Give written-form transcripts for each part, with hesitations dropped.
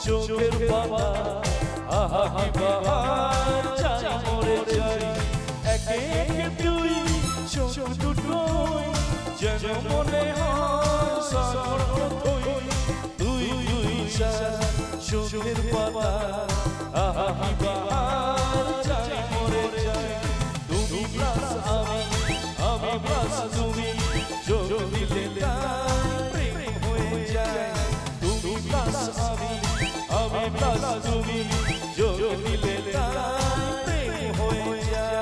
চোখের পাতা আহা কি বাহার চাই মরে যাই একে একে দুই চোখ দুটো যেন মনে হয় সাগর থই দুই দুই চার চোখের পাতা আহা কি বাহার চাই মরে যাই তুমি প্লাস আমি প্লাস তুমি চোখ দিলে প্রেম হয়ে যায় তুমি প্লাস আমি প্লাস তুমি যোগ দিলে প্রেম হয়ে যায়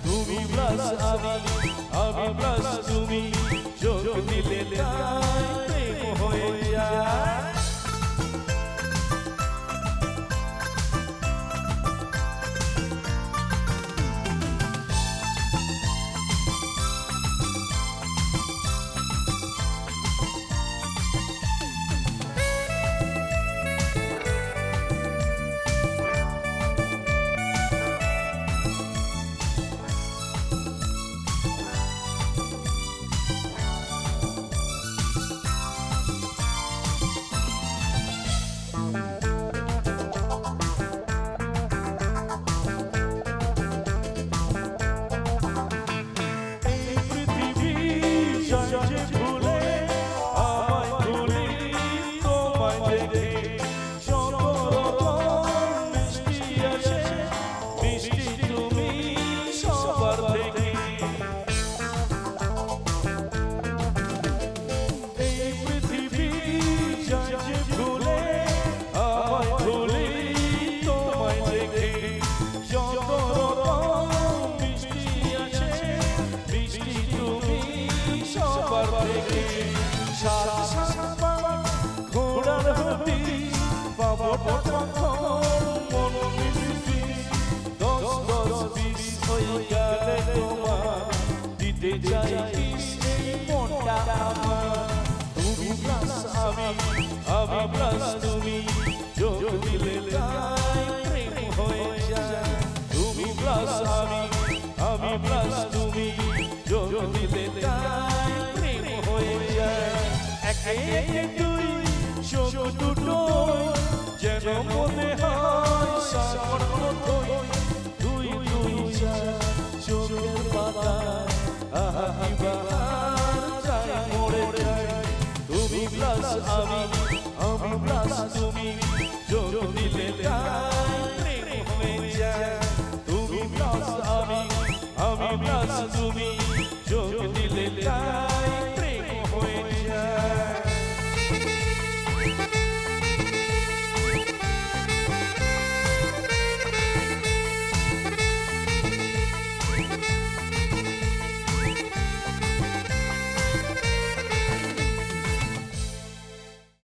তুমি প্লাস আমি প্লাস তুমি যোগ দিলে প্রেম হয়ে যায় তুমি প্লাস আমি প্লাস তুমি যোগ দিলে প্রেম হয়ে যায় তুমি প্লাস আমি প্লাস তুমি যোগ দিলে প্রেম হয়ে যায় তুমি প্লাস আমি প্লাস তুমি যোগ দিলে প্রেম হয়ে যায় একে একে দুই চোখ দুটো যেন মনে হয় সাগর থই দুই দুই চার চোখের পাতা আহা কি বাহার চাই মরে যায় তুমি প্লাস আমি প্লাস তুমি যোগ দিলে প্রেম হয়ে যায় তুমি প্লাস আমি প্লাস তুমি যোগ দিলে